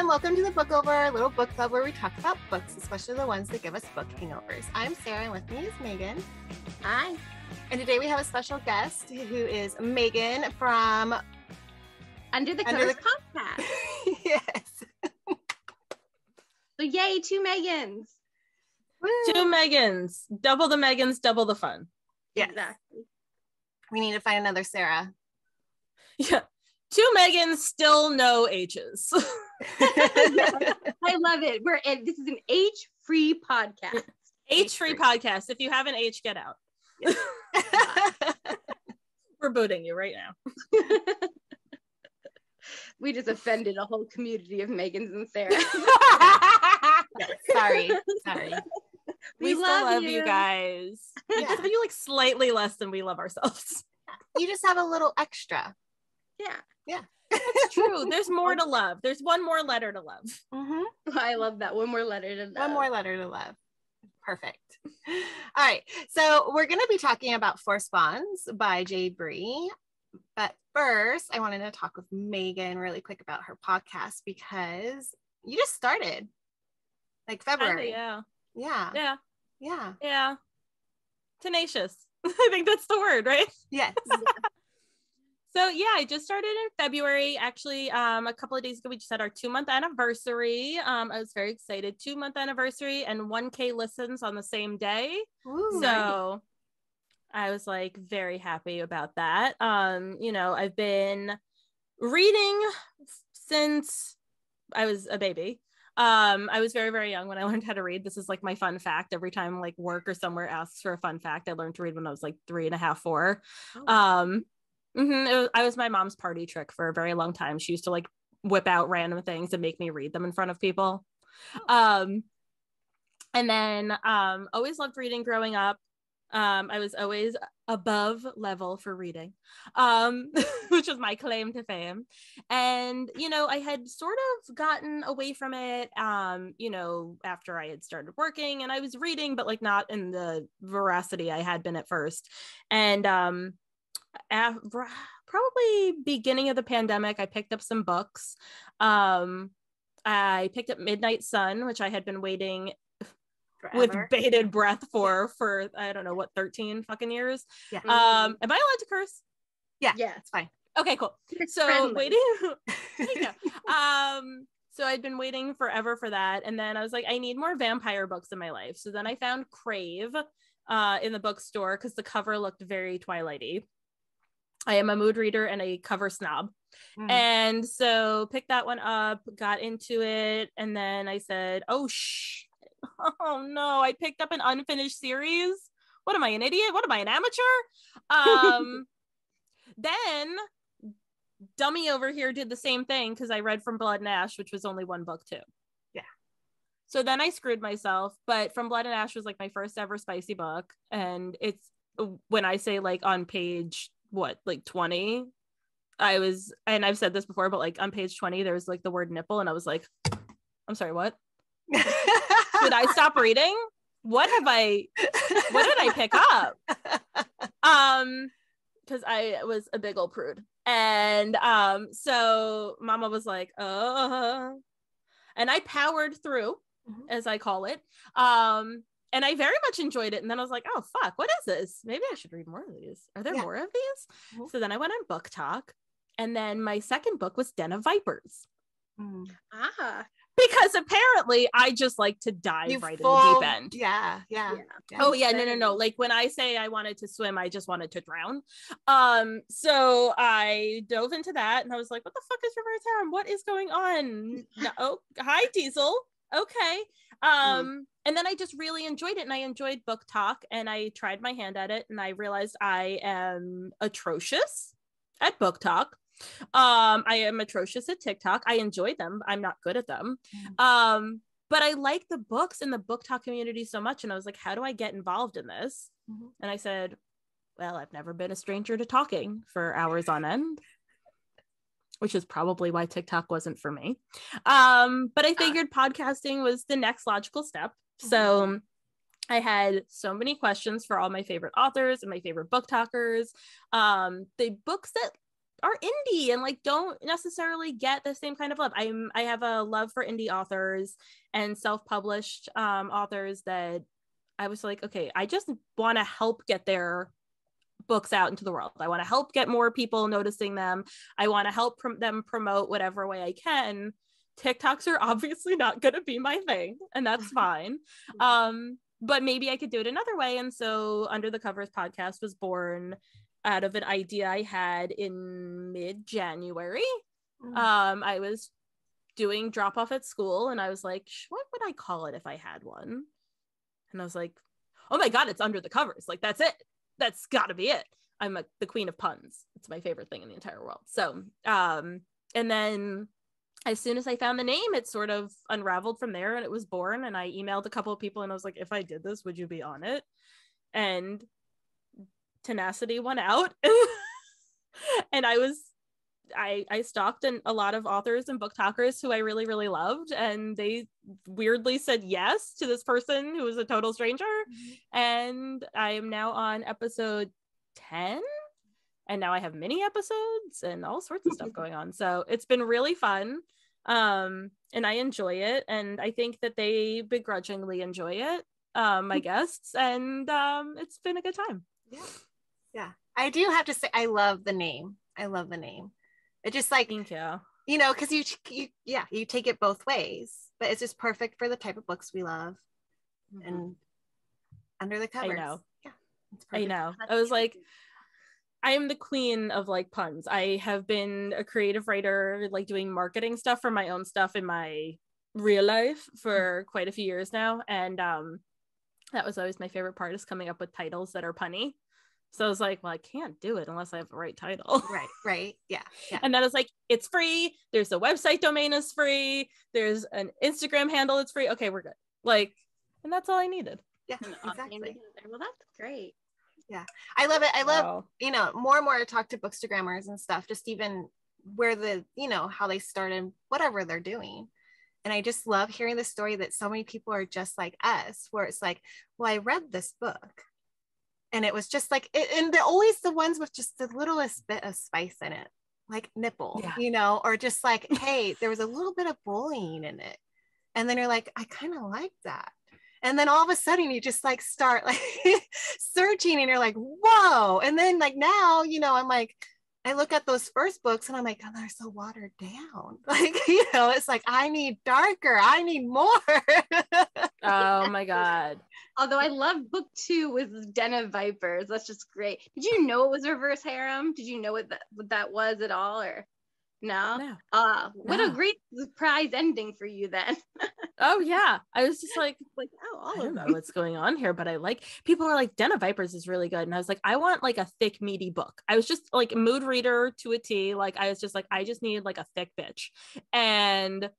Welcome to the Book Over, a little book club where we talk about books, especially the ones that give us book hangovers. I'm Sarah, and with me is Megan. Hi. And today we have a special guest who is Megan from Under the Covers podcast. Yes. So yay, 2 Megans. Woo. 2 Megans. Double the Megans, double the fun. Yes. Exactly. We need to find another Sarah. Yeah. 2 Megans, still no H's. I love it. This is an H-free podcast. H-free podcast. If you have an H, get out. Yes. We're booting you right now. We just offended a whole community of Megans and Sarah. Yes, sorry. We still love you guys. We just love you like slightly less than we love ourselves. You just have a little extra. Yeah. That's true. There's more to love. There's one more letter to love. Mm-hmm. I love that. One more letter to love. One more letter to love. Perfect. All right. So we're going to be talking about Four Spawns by Bree. But first, I wanted to talk with Megan really quick about her podcast because you just started like February. Yeah. Yeah. Tenacious. I think that's the word, right? Yes. So yeah, I just started in February. Actually, a couple of days ago, we just had our 2-month anniversary. I was very excited. 2-month anniversary and 1K listens on the same day. Ooh, so I was like very happy about that. I've been reading since I was a baby. I was very, very young when I learned how to read. This is like my fun fact. Every time like work or somewhere asks for a fun fact, I learned to read when I was like 3.5, 4. Oh. I was my mom's party trick for a very long time. She used to like whip out random things and make me read them in front of people. And then always loved reading growing up. I was always above level for reading, which was my claim to fame. And, I had sort of gotten away from it, after I had started working, and I was reading, but like not in the veracity I had been at first. And probably beginning of the pandemic, I picked up some books. I picked up Midnight Sun, which I had been waiting Forever. With bated breath for I don't know what, 13 fucking years. Yeah. Am I allowed to curse? Yeah, Yeah. it's fine. Okay, cool. So friendly. waiting. There you go. So I'd been waiting forever for that, and then I was like, I need more vampire books in my life. So then I found Crave in the bookstore because the cover looked very Twilighty. I am a mood reader and a cover snob. And so picked that one up, got into it, and then I said, oh no, I picked up an unfinished series. What am I, an idiot? What am I, an amateur? Then dummy over here did the same thing because I read From Blood and Ash, which was only one book too. Yeah. So then I screwed myself, but From Blood and Ash was like my first ever spicy book. And it's, when I say like on page, 20, and I've said this before, but like on page 20, there was like the word nipple. And I was like, I'm sorry, what? Did I stop reading? What did I pick up? Because I was a big old prude. And so Mama was like, and I powered through, as I call it. And I very much enjoyed it. And then I was like, oh, fuck, what is this? Maybe I should read more of these. Are there more of these? So then I went on Book Talk. And then my second book was Den of Vipers. Because apparently I just like to dive right in the deep end. Yeah. Oh yeah, no. Like when I say I wanted to swim, I just wanted to drown. So I dove into that and I was like, what the fuck is Reverse Harem? What is going on? No, oh, hi Diesel. Okay. And then I just really enjoyed it, and I enjoyed Book Talk, and I tried my hand at it, and I realized I am atrocious at Book Talk. I am atrocious at TikTok. I enjoy them. I'm not good at them. But I like the books in the Book Talk community so much. And I was like, how do I get involved in this? And I said, well, I've never been a stranger to talking for hours on end, which is probably why TikTok wasn't for me. But I figured podcasting was the next logical step. So I had so many questions for all my favorite authors and my favorite book talkers. The books that are indie and like don't necessarily get the same kind of love. I have a love for indie authors and self-published authors that I was like, okay, I just want to help get their books out into the world. I want to help get more people noticing them. I want to help them promote whatever way I can. TikToks are obviously not going to be my thing, and that's fine. But maybe I could do it another way. And so Under the Covers podcast was born out of an idea I had in mid-January. I was doing drop off at school and I was like, what would I call it if I had one? And I was like, oh my God, it's Under the Covers. Like, that's it. That's gotta be it. I'm the queen of puns. It's my favorite thing in the entire world. So, and then as soon as I found the name, it sort of unraveled from there and it was born. And I emailed a couple of people and I was like, if I did this, would you be on it? And tenacity won out. And I stalked a lot of authors and book talkers who I really, really loved. And they weirdly said yes to this person who was a total stranger. And I am now on episode 10. And now I have mini episodes and all sorts of stuff going on. So it's been really fun. And I enjoy it. And I think that they begrudgingly enjoy it, my guests. And it's been a good time. Yeah. I do have to say, I love the name. It just like, thank you. You know, because you take it both ways, but it's just perfect for the type of books we love. And Under the Covers. I know. Yeah. It's I perfect. know. I was like, I am the queen of like puns. I have been a creative writer, like doing marketing stuff for my own stuff in my real life for quite a few years now. And that was always my favorite part, is coming up with titles that are punny. So I was like, well, I can't do it unless I have the right title. Right. Yeah. And then I was like, it's free. There's a website domain is free. There's an Instagram handle that's free. Okay, we're good. Like, and that's all I needed. Yeah, exactly. Well, that's great. Yeah, I love it. I love, you know, more and more I talk to bookstagrammers and stuff, just even where the, you know, how they started, whatever they're doing. And I just love hearing the story that so many people are just like us, where it's like, well, I read this book and it was just like, and they're always the ones with just the littlest bit of spice in it, like nipple, you know, or just like, hey, there was a little bit of bullying in it. And then you're like, I kind of like that. And then all of a sudden you just like start like searching and you're like, whoa. And then like now, you know, I'm like, I look at those first books and I'm like, oh, they're so watered down. Like, you know, it's like, I need darker, I need more. Oh my God. Although I love book 2 with Den of Vipers. That's just great. Did you know it was reverse harem? Did you know what that was at all, or no? What a great surprise ending for you then. Oh yeah, I was just like oh, I don't know what's going on here, but I like, people are like, Den of Vipers is really good, and I was like, I want like a thick meaty book. I was just like a mood reader to a T. Like I was just like, I just need like a thick bitch. And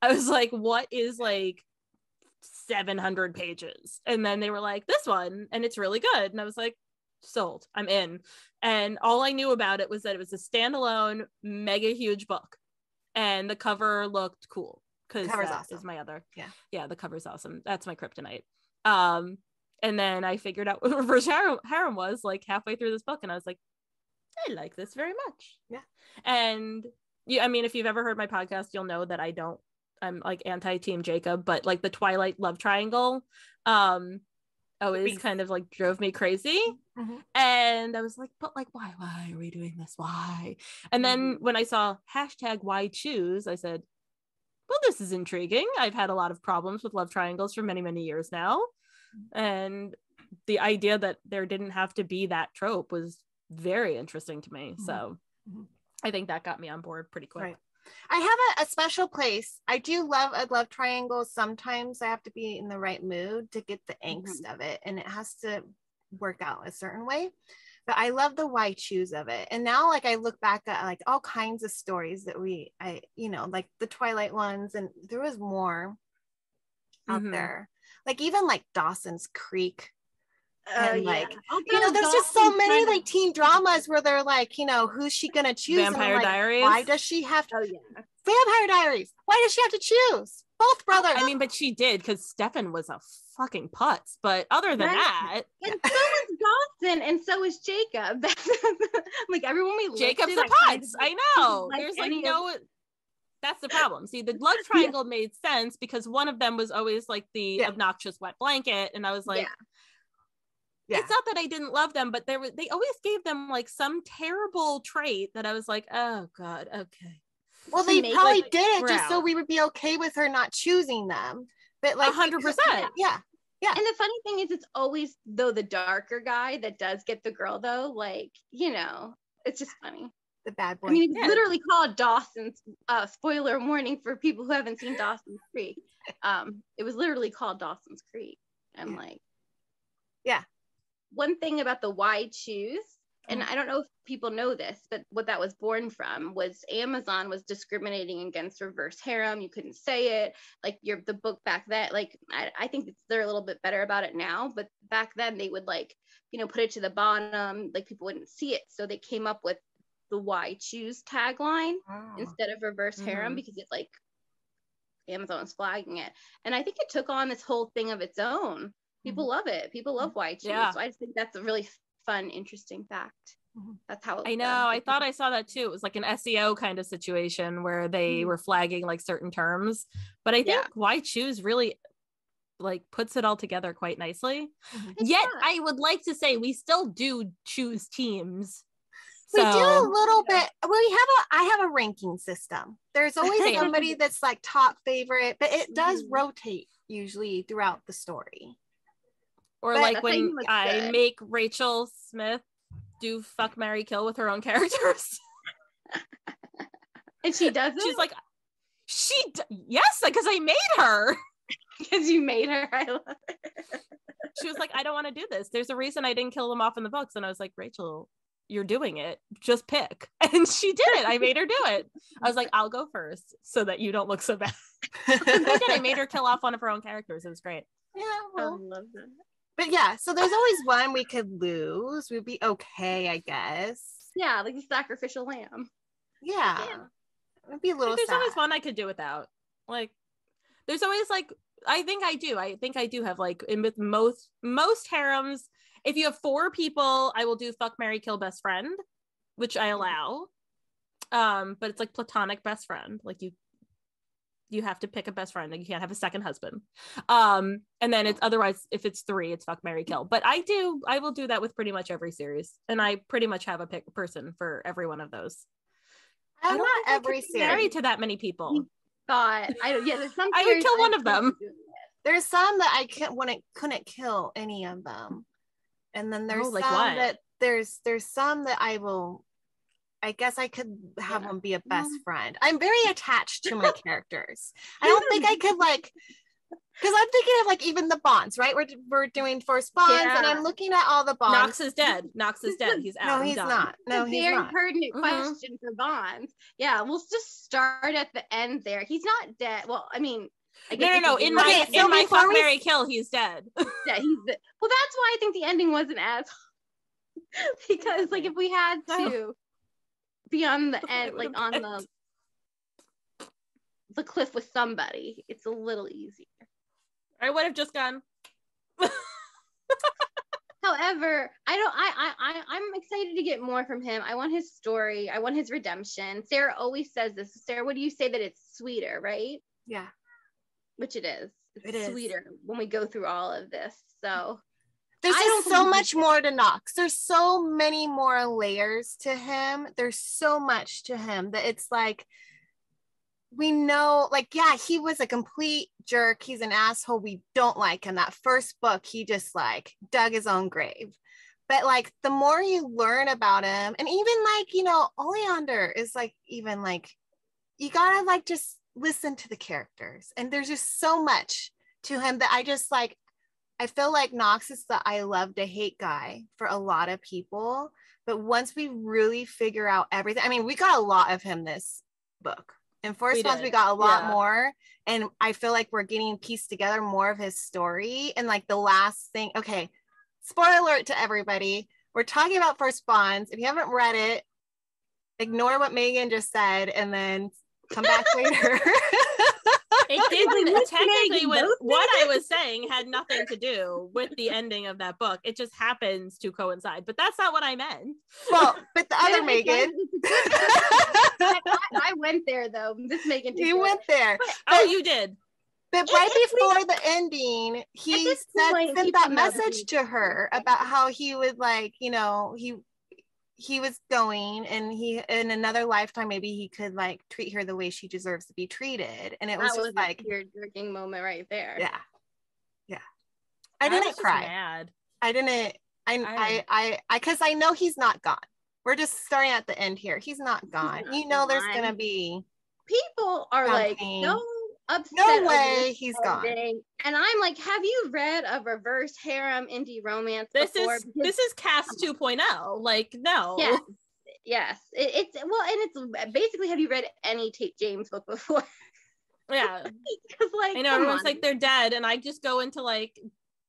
I was like, what is like 700 pages? And then they were like, this one, and it's really good. And I was like, sold, I'm in. And all I knew about it was that it was a standalone mega huge book and the cover looked cool, because that awesome. Is my other the cover's awesome. That's my kryptonite. And then I figured out what reverse harem was like halfway through this book, and I was like, I like this very much. And I mean, if you've ever heard my podcast, you'll know that I'm like anti-team Jacob, but like the Twilight love triangle always kind of like drove me crazy. And I was like, but like, why are we doing this? Why? And then when I saw #why choose, I said, well, this is intriguing. I've had a lot of problems with love triangles for many, many years now. And the idea that there didn't have to be that trope was very interesting to me. So I think that got me on board pretty quick. Right. I have a special place. I do love a love triangle. Sometimes I have to be in the right mood to get the angst of it, and it has to work out a certain way. But I love the why choose of it. And now like I look back at like all kinds of stories that you know, like the Twilight ones, and there was more out there. Like even like Dawson's Creek. And like, you know, there's just so many like teen dramas where they're like, you know, who's she gonna choose? Vampire like, Diaries. Why does she have to? Vampire Diaries. Why does she have to choose? Both brothers. I mean, but she did, because Stefan was a fucking putz. But other than Right. that, And so is Dawson, and so is Jacob. Like everyone we Jacob's listed, a I kind putz. of, I know. like There's like any no. That's the problem. See, the love triangle made sense because one of them was always like the obnoxious wet blanket, and I was like, it's not that I didn't love them, but they always gave them like some terrible trait that I was like, oh god, okay. Well, they probably did it just so we would be okay with her not choosing them. But like 100%. Yeah. And the funny thing is, it's always though the darker guy that does get the girl though. Like, you know, it's just funny. The bad boy. I mean, it's literally called Dawson's. Spoiler warning for people who haven't seen Dawson's Creek. It was literally called Dawson's Creek. And like, one thing about the why choose, and I don't know if people know this, but what that was born from was Amazon was discriminating against reverse harem. You couldn't say it. Like the book back then, like I think they're a little bit better about it now, but back then they would like, you know, put it to the bottom, like people wouldn't see it. So they came up with the why choose tagline instead of reverse harem because it's like Amazon's flagging it. And I think it took on this whole thing of its own. People love it. People love why choose. So I just think that's a really fun, interesting fact. That's how I know. I thought I saw that too. It was like an SEO kind of situation where they were flagging like certain terms, but I think why choose really like puts it all together quite nicely. Yet I would like to say we still do choose teams. We do a little bit. Well, I have a ranking system. There's always somebody that's like top favorite, but it does rotate usually throughout the story. Or but like when I make Rachel Smith do fuck, marry, kill with her own characters. And she does it? She's like, yes, because I made her. Because you made her. I love it. She was like, I don't want to do this. There's a reason I didn't kill them off in the books. And I was like, Rachel, you're doing it. Just pick. And she did it. I made her do it. I was like, I'll go first so that you don't look so bad. I made her kill off one of her own characters. It was great. Yeah, well, I love that. But yeah, so there's always one we could lose. We'd be okay, I guess. Yeah, like the sacrificial lamb. Yeah. It'd be a little there's sad. always one I could do without. Like, there's always like, I think I do have like, in with most harems, if you have 4 people, I will do fuck, marry, kill, best friend, which I allow. But it's like platonic best friend. Like you have to pick a best friend and you can't have a second husband. And then it's otherwise, if it's 3, it's fuck, marry, kill. But I will do that with pretty much every series. And I pretty much have a person for every one of those. I'm not every series. Married to that many people. There's some I would kill one of them. There's some that I couldn't kill any of them. And then there's some that there's some that I guess I could have one be a best friend. I'm very attached to my characters. I don't think I could like, because I'm thinking of like even the bonds, right? We're doing first bonds, and I'm looking at all the bonds. Knox is dead. He's out. No, he's not. No, he's very not. pertinent question for bonds. Yeah, we'll just start at the end there. He's not dead. Well, I mean, no. In my fuck, marry, kill, he's dead. Yeah, well, that's why I think the ending wasn't as because like if we had to be on the end, like on the cliff with somebody, it's a little easier. I would have just gone. However, I'm excited to get more from him. I want his story. I want his redemption. Sarah always says this. Sarah, what do you say that it's sweeter, right? Yeah. Which it is. It is sweeter when we go through all of this. So there's just so much more to Knox. There's so many more layers to him. There's so much to him that it's like, we know, like, yeah, he was a complete jerk. He's an asshole. We don't like him. That first book, he just like dug his own grave. But like, the more you learn about him, and even like, you know, Oleander is like, even like, you gotta like just listen to the characters. And there's just so much to him that I just like, I feel like Knox is the I love to hate guy for a lot of people. But once we really figure out everything, I mean, we got a lot of him this book. In Forest Bonds, we got a lot more. And I feel like we're getting pieced together more of his story. And like the last thing, okay, spoiler alert to everybody. We're talking about Forest Bonds. If you haven't read it, ignore what Megan just said and then come back later. It didn't technically with both what I was saying had nothing to do with the ending of that book. It just happens to coincide, but that's not what I meant. Well, but the other Megan. I went there though. This Megan did. You went there. Oh, you did. But right before the ending, he sent that message to her about how he would like, you know, he was going and he in another lifetime maybe he could like treat her the way she deserves to be treated. And it was just like your drinking moment right there. Yeah. I didn't cry. Mad. I didn't. I because I know he's not gone. We're just starting at the end here. He's not gone. You know, there's gonna be people are like so upset. No way he's gone. And I'm like, have you read a reverse harem indie romance before? This is Cast 2.0. Like, no. Yes. It's well, and it's basically, have you read any Tate James book before? Yeah. Because like, I know everyone's like they're dead, and I just go into like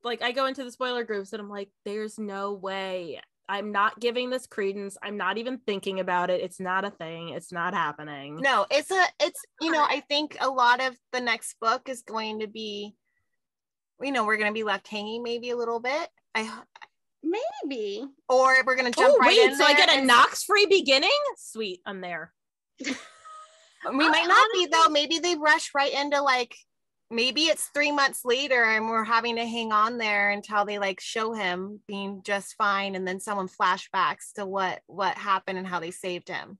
I go into the spoiler groups and I'm like, there's no way. I'm not giving this credence. I'm not even thinking about it. It's not a thing. It's not happening. No, it's you know, I think a lot of the next book is going to be, you know, we're going to be left hanging maybe a little bit. Maybe. Or we're going to jump right in. So I get a Knox-free beginning? Sweet, I'm there. We might not be though. Maybe they rush right into like, maybe it's 3 months later and we're having to hang on there until they like show him being just fine, and then someone flashbacks to what happened and how they saved him.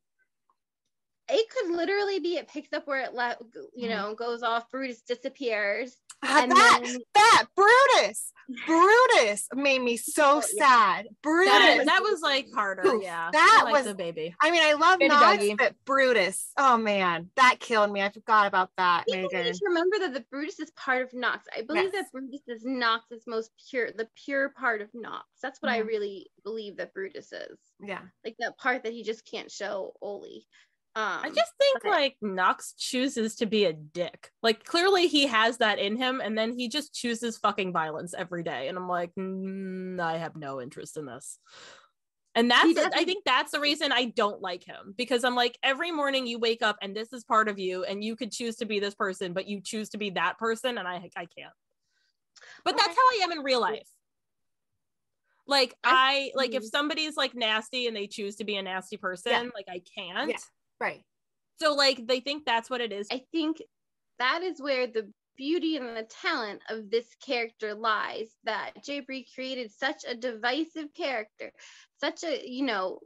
It could literally be it picks up where it goes off. Brutus disappears. That Brutus made me so sad. Brutus that was like harder. Yeah, that was the baby. I mean, I love Knox, but Brutus, oh man, that killed me. I forgot about that. People need to remember that the Brutus is part of Knox. I believe that Brutus is Knox's most the pure part of Knox. That's what I really believe that Brutus is. Yeah, like that part that he just can't show Oli. I just think like Knox chooses to be a dick. Like clearly he has that in him, and then he just chooses fucking violence every day. And I'm like, I have no interest in this. And that's I think that's the reason I don't like him, because I'm like, every morning you wake up and this is part of you, and you could choose to be this person, but you choose to be that person, and I can't. But that's how I am in real life. Like like if somebody's like nasty and they choose to be a nasty person, like I can't. Yeah. Right. So like they think that's what it is. I think that is where the beauty and the talent of this character lies, that J. Bree created such a divisive character, such a, you know,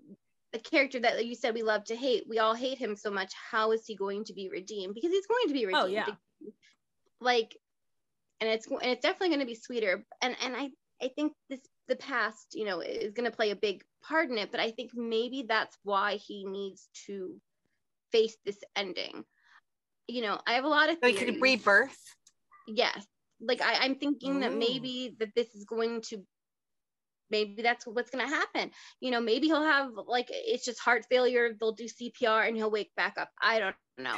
a character that, like you said, we love to hate. We all hate him so much. How is he going to be redeemed? Because he's going to be redeemed. Oh, yeah. Like, and it's definitely going to be sweeter. And I think the past, you know, is going to play a big part in it, but I think maybe that's why he needs to face this ending. You know, I have a lot of theories. So he could rebirth. Yes, like I'm thinking that maybe that this is going to, maybe that's what's going to happen. You know, maybe he'll have like, it's just heart failure, they'll do CPR and he'll wake back up. I don't know.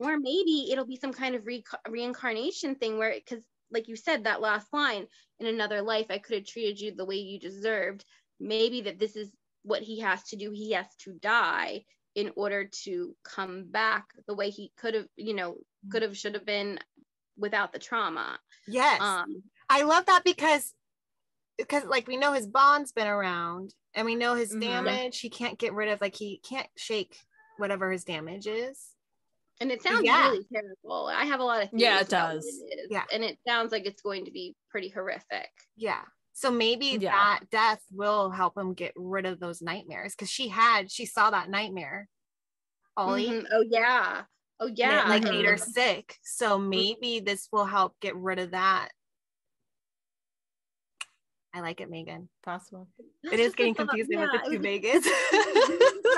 Or maybe it'll be some kind of reincarnation thing where, because like you said, that last line, in another life I could have treated you the way you deserved. Maybe that this is what he has to do. He has to die in order to come back the way he could have, you know, should have been without the trauma. Yes. I love that because like we know his bond's been around and we know his damage. He can't get rid of, like he can't shake whatever his damage is. And it sounds really terrible. I have a lot of theories. Yeah, it does. It is. Yeah. And it sounds like it's going to be pretty horrific. Yeah. So maybe that death will help him get rid of those nightmares, because she saw that nightmare. Ollie. Mm-hmm. Oh yeah. And it, like made her sick. So maybe this will help get rid of that. I like it, Megan. Possible. It is getting confusing with the two Megans.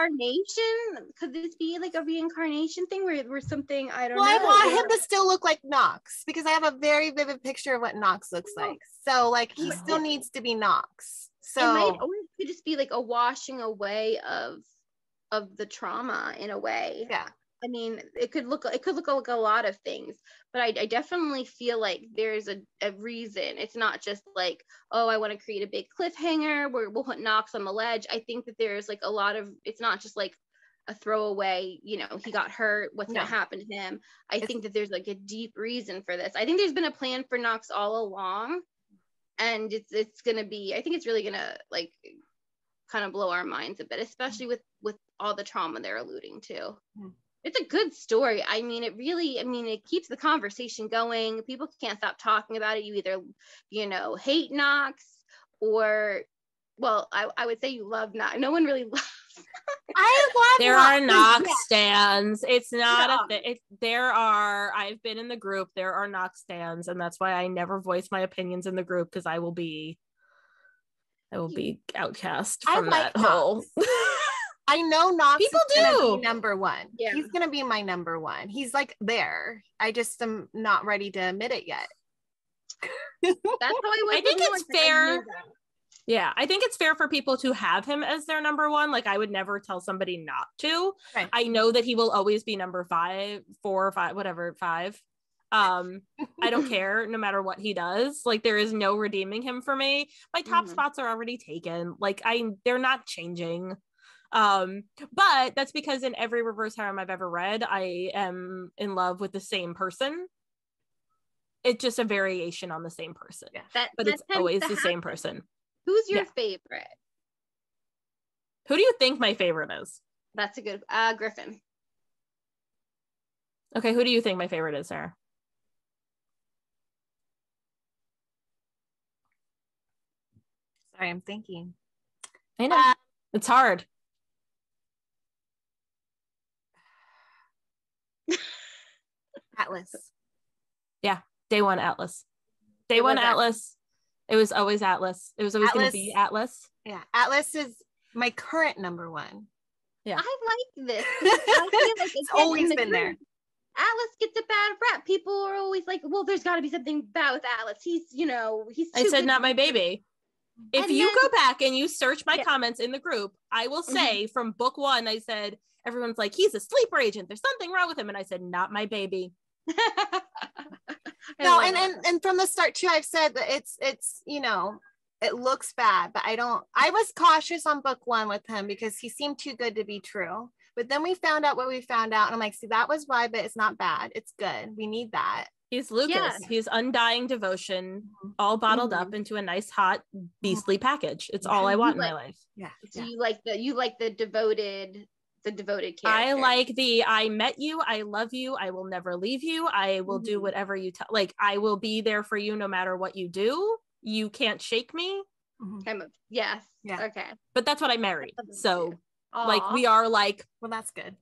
Reincarnation? Could this be like a reincarnation thing where something, I don't know. I want him to still look like Knox, because I have a very vivid picture of what Knox looks like. So like he still needs to be Knox. So it could just be like a washing away of the trauma in a way. Yeah. I mean, it could look like a lot of things, but I definitely feel like there's a reason. It's not just like, oh, I want to create a big cliffhanger where we'll put Knox on the ledge. I think that there's like a lot of, it's not just like a throwaway, you know, he got hurt, what's No. gonna happen to him. I think that there's like a deep reason for this. I think there's been a plan for Knox all along, and it's gonna be, I think it's really gonna like kind of blow our minds a bit, especially with all the trauma they're alluding to. It's a good story. I mean, it keeps the conversation going. People can't stop talking about it. You either, you know, hate Knox or, well, I would say you love Knox. No one really loves. I love there Knox. are Knox stands. It's not there are, I've been in the group, there are Knox stands, and that's why I never voice my opinions in the group, because I will be outcast from that whole. I know Knox People is gonna be do. number one. Yeah. He's gonna be my number one. He's like there. I just am not ready to admit it yet. That's how I was. I think it's fair. Yeah, I think it's fair for people to have him as their number one. Like, I would never tell somebody not to. Right. I know that he will always be number 5, 4 or 5, whatever, 5. I don't care, no matter what he does. Like, there is no redeeming him for me. My top spots are already taken. Like, they're not changing. But that's because in every reverse harem I've ever read, I am in love with the same person. It's just a variation on the same person. Yeah. But it's always the same person. Who's your favorite? Who do you think my favorite is? That's a good Griffin. Okay, who do you think my favorite is, Sarah? Sorry, I'm thinking. I know. It's hard. Atlas. Yeah, day one Atlas. Day one Atlas. It was always Atlas. It was always going to be Atlas. Yeah, Atlas is my current number one. Yeah, I like this. I feel like it's always been there. Atlas gets a bad rap. People are always like, well, there's got to be something bad with Atlas. He's I said not my baby. If you go back and you search my comments in the group, I will say from book 1, I said, everyone's like, he's a sleeper agent. There's something wrong with him. And I said, not my baby. No, and from the start too, I've said that it's you know, it looks bad, but I was cautious on book 1 with him because he seemed too good to be true. But then we found out what we found out, and I'm like, see, that was why, but it's not bad. It's good. We need that. He's Lucas. Yeah. He's undying devotion, all bottled up into a nice, hot, beastly package. It's all I want in my life. Yeah. So you like the devoted character. I like I met you, I love you, I will never leave you, I will do whatever you tell. Like, I will be there for you no matter what you do. You can't shake me. Yes. Yeah. Okay. But that's what I married. So like, we are like, well, that's good.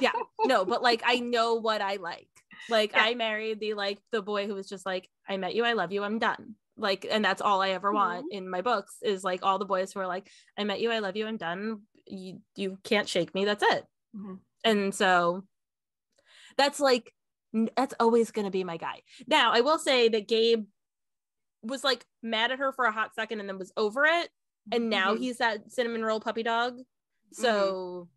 Yeah. No, but like, I know what I like. Like, I married the boy who was just like, I met you, I love you, I'm done. Like, and that's all I ever want in my books is like all the boys who are like, I met you, I love you, I'm done. You can't shake me. That's it. And so that's always going to be my guy. Now, I will say that Gabe was like mad at her for a hot second and then was over it. And now he's that cinnamon roll puppy dog. So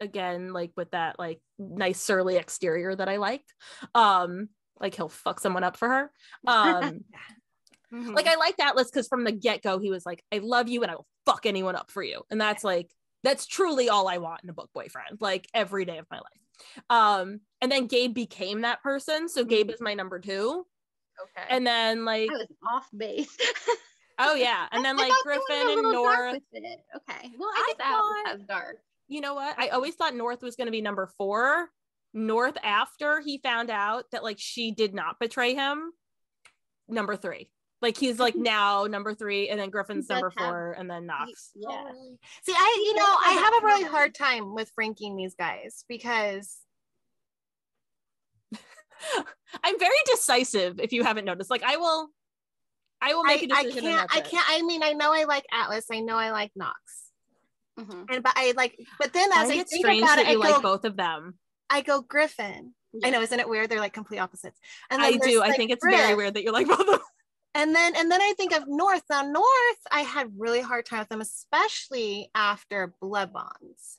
again, like with that like nice surly exterior that I liked, like he'll fuck someone up for her. Like, I liked Atlas because from the get-go he was like, I love you and I will fuck anyone up for you. And that's truly all I want in a book boyfriend, like every day of my life. And then Gabe became that person. So Gabe is my number 2. Okay. And then like, I was off base. Oh yeah. And then like Griffin and North. Okay. Well, I guess Atlas has dark. You know what? I always thought North was going to be number 4. North, after he found out that like she did not betray him, number 3. Like, he's like now number 3, and then Griffin's number 4, and then Knox. Yeah. See, I have a really hard time with ranking these guys because I'm very decisive. If you haven't noticed, like I will make a decision. I mean, I know I like Atlas. I know I like Knox. But then as I think about it, I like both of them. I go Griffin. Yeah. I know, isn't it weird? They're like complete opposites. And I do. I think it's very weird that you like both of them. And then I think of North. Now North, I had really hard time with them, especially after Blood Bonds.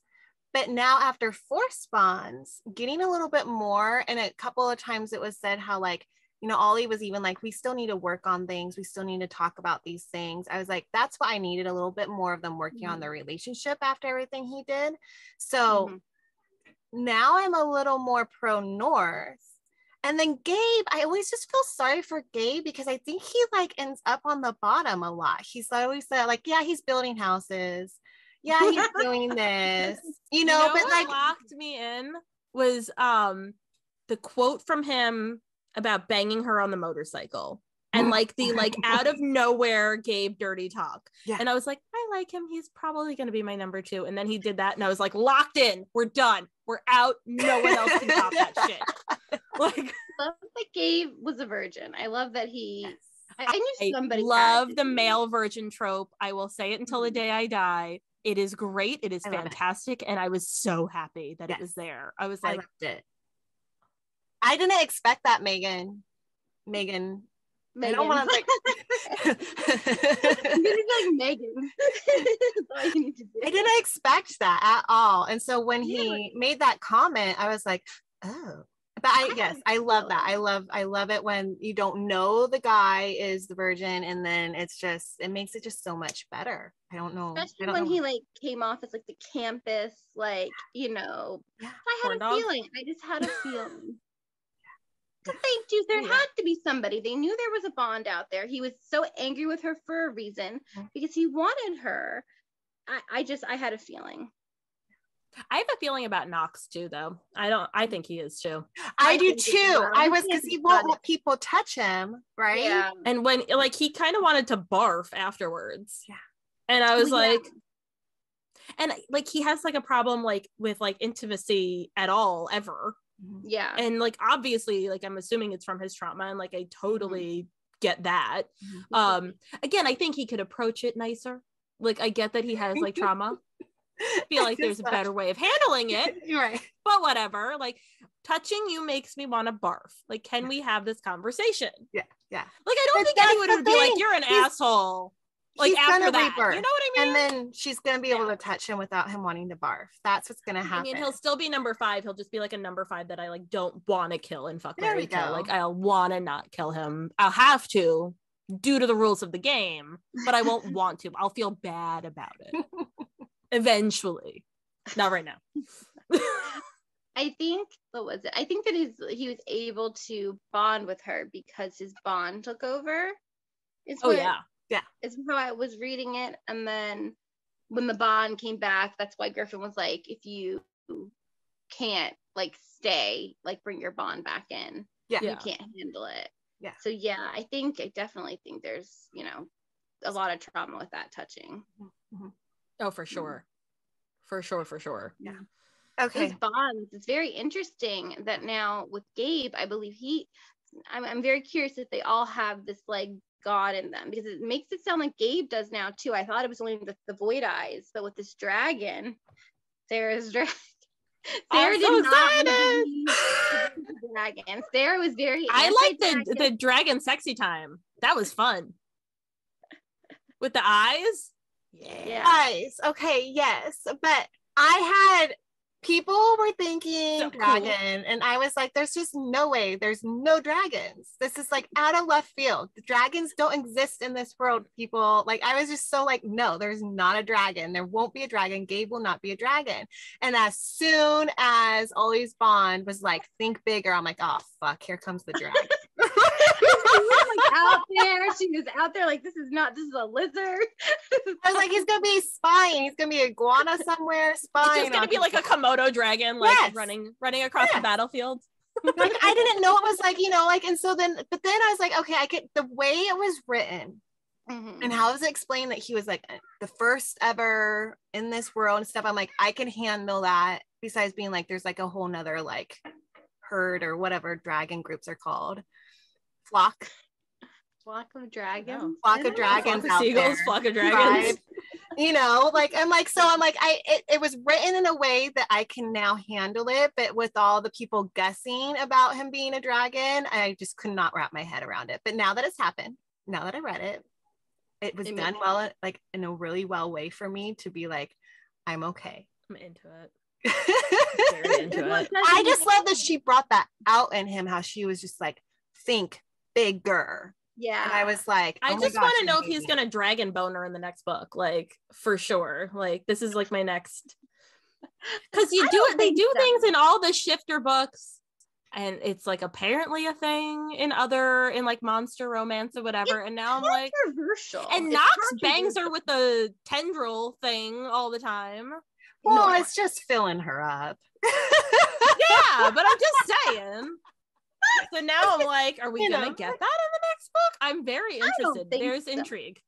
But now after Force Bonds, getting a little bit more, and a couple of times it was said how like you know, Ollie was even like, we still need to work on things. We still need to talk about these things. I was like, that's what I needed, a little bit more of them working on their relationship after everything he did. So now I'm a little more pro North. And then Gabe, I always just feel sorry for Gabe because I think he like ends up on the bottom a lot. He's always said like, yeah, he's building houses. Yeah, he's doing this, you know, but what like locked me in was the quote from him about banging her on the motorcycle and like the like out of nowhere Gabe dirty talk. Yeah. And I was like, I like him. He's probably going to be my number 2. And then he did that and I was like, locked in. We're done. We're out. No one else can top that shit. Like, I love that Gabe was a virgin. I love that he. Yes. I knew somebody. I love the male virgin trope. I will say it until the day I die. It is great. It is fantastic. And I was so happy that it was there. I was like, I loved it. I didn't expect that, Megan. I don't want to like. You're gonna be like Megan. That's all you need to do. I didn't expect that at all, and so when he made that comment, I was like, oh. But I love that. I love it when you don't know the guy is the virgin, and then it makes it just so much better. I don't know. Especially when he like came off as like the campus, like, you know, I had a feeling. I just had a feeling. There had to be somebody. They knew there was a bond out there. He was so angry with her for a reason because he wanted her. I had a feeling. I have a feeling about Knox too, though. I think he is too. I do too. I was, because he won't let people touch him, right? Yeah. And when like he kind of wanted to barf afterwards. Yeah. And I was like, and like he has like a problem like with like intimacy at all ever. Yeah. And like obviously like I'm assuming it's from his trauma, and like I totally get that. Again, I think he could approach it nicer. Like I get that he has like trauma. I feel like there's a better way of handling it. Right. But whatever. Like touching you makes me want to barf. Like, can we have this conversation? Yeah. Like I don't think anyone would be like, you're an asshole. Like after that, rebirth. You know what I mean? And then she's gonna be able to touch him without him wanting to barf. That's what's gonna happen. I mean, he'll still be number 5. He'll just be like a number 5 that I like don't want to kill and fuck Mary kill. Like I'll want to not kill him. I'll have to due to the rules of the game, but I won't want to. I'll feel bad about it eventually. Not right now. I think that he was able to bond with her because his bond took over. Is how I was reading it. And then when the bond came back, that's why Griffin was like, if you can't like stay, like bring your bond back in. You can't handle it. Yeah. So I definitely think there's, you know, a lot of trauma with that touching. Oh, for sure. For sure. Yeah. Okay. Those bonds, it's very interesting that now with Gabe, I believe I'm very curious if they all have this like God in them, because it makes it sound like Gabe does now too. I thought it was only the void eyes, but with this dragon, Sarah's dragon. Sarah did not the dragon. Sarah was very. I like the dragon sexy time. That was fun. With the eyes. Yeah. Eyes. Okay. Yes, but I had. People were thinking dragon, and I was like, there's just no way. There's no dragons. This is like out of left field. The dragons don't exist in this world, people. Like, I was just so like, no, there's not a dragon. There won't be a dragon. Gabe will not be a dragon. And as soon as Ollie's bond was like, think bigger, I'm like, oh, fuck, here comes the dragon. She was out there like, this is a lizard. I was like, he's gonna be spying. He's gonna be iguana somewhere spying. It's gonna be like a Komodo dragon, like running across the battlefield. Like, I didn't know it was like, you know, like, and so then, but then I was like, okay, I get the way it was written and how it was explained that he was like the first ever in this world and stuff. I'm like, I can handle that. Besides being like, there's like a whole nother like herd or whatever dragon groups are called. Flock of dragons. Flock of dragons out seagulls, there. Flock of dragons. Right? You know, like I'm like, so I'm like, it was written in a way that I can now handle it, but with all the people guessing about him being a dragon, I just could not wrap my head around it. But now that it's happened, now that I read it, it was done well, like in a really well way for me to be like, I'm okay. I'm into it. Very into it. I just love that she brought that out in him, how she was just like, think bigger. Yeah. And I was like, I oh just my want gosh, to know if he's gonna dragon boner in the next book, like for sure. Like this is like my next, because they do things in all the shifter books, and it's like apparently a thing in like monster romance or whatever. And now I'm like, controversial. and Knox bangs her with the tendril thing all the time. Well, it's just filling her up. Yeah, but I'm just saying. So now I'm like, are we gonna get that in the next book? I'm very interested. There's intrigue.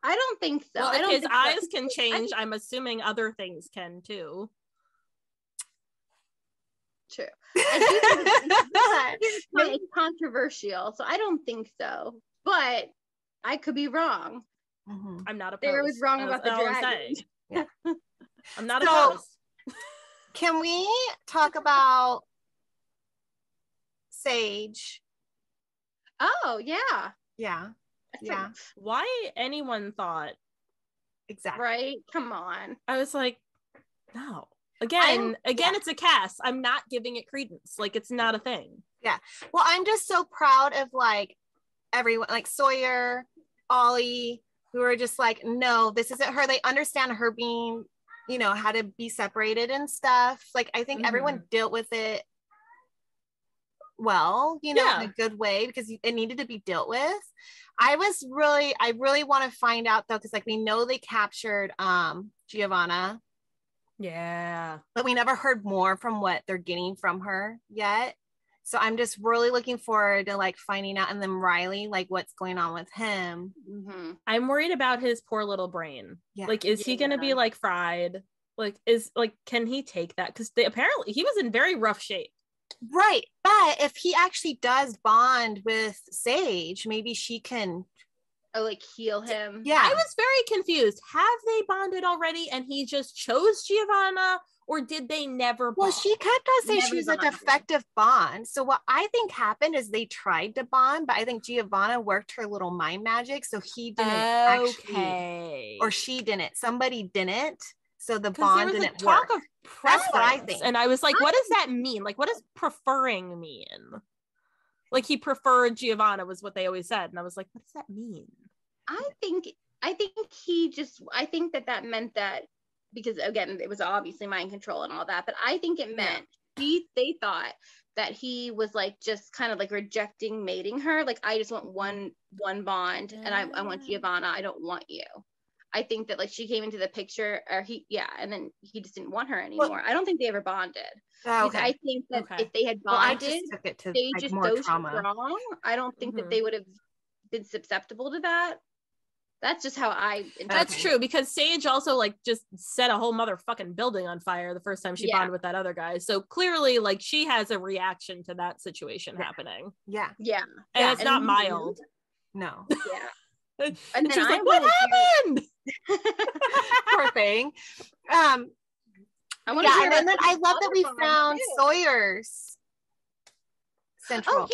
I don't think so. Well, if his eyes can change, I'm assuming other things can too. True. I do think it's controversial, so I don't think so. But I could be wrong. Mm-hmm. I'm not opposed. Sarah was wrong about the dragon. Yeah. I'm not opposed. Can we talk about Sage? Oh, yeah. Yeah. Yeah. Why anyone thought. Exactly. Right? Come on. I was like, no. Again, it's a cast. I'm not giving it credence. Like, it's not a thing. Yeah. Well, I'm just so proud of like everyone, like Sawyer, Ollie, who are just like, no, this isn't her. They understand her being, you know, how to be separated and stuff. Like, I think everyone dealt with it well, you know, in a good way, because it needed to be dealt with. I really want to find out though, because like we know they captured Giovanna. Yeah. But we never heard more from what they're getting from her yet. So I'm just really looking forward to like finding out, and then Riley, like what's going on with him. Mm-hmm. I'm worried about his poor little brain. Yeah. Like, is he gonna be like fried? Like, can he take that? Because apparently he was in very rough shape. Right. But if he actually does bond with Sage, maybe she can like heal him. Yeah. I was very confused. Have they bonded already and he just chose Giovanna, or did they never bond? Well, she kept on saying she was a defective bond. So what I think happened is they tried to bond, but I think Giovanna worked her little mind magic, so he didn't actually, or she didn't. Somebody didn't. So the bond didn't work. Of that's what I think. And I was like, what does that mean? Like, what does preferring mean? Like, he preferred Giovanna was what they always said. And I was like, what does that mean? I think that meant that, because again, it was obviously mind control and all that, but I think it meant they thought that he was like just kind of like rejecting mating her. Like, I just want one bond, and I want Giovanna. I don't want you. I think that like she came into the picture, or and then he just didn't want her anymore. Well, I don't think they ever bonded. Okay. I think that if they had bonded, they just so strong. I don't think that they would have been susceptible to that. That's just how I interpret. That's true, because Sage also like just set a whole motherfucking building on fire the first time she bonded with that other guy. So clearly, like, she has a reaction to that situation happening. Yeah. And it's not mild. No. Yeah. And she's like, what happened? Poor thing. I want to hear and then I love that we found Sawyer's Central. Oh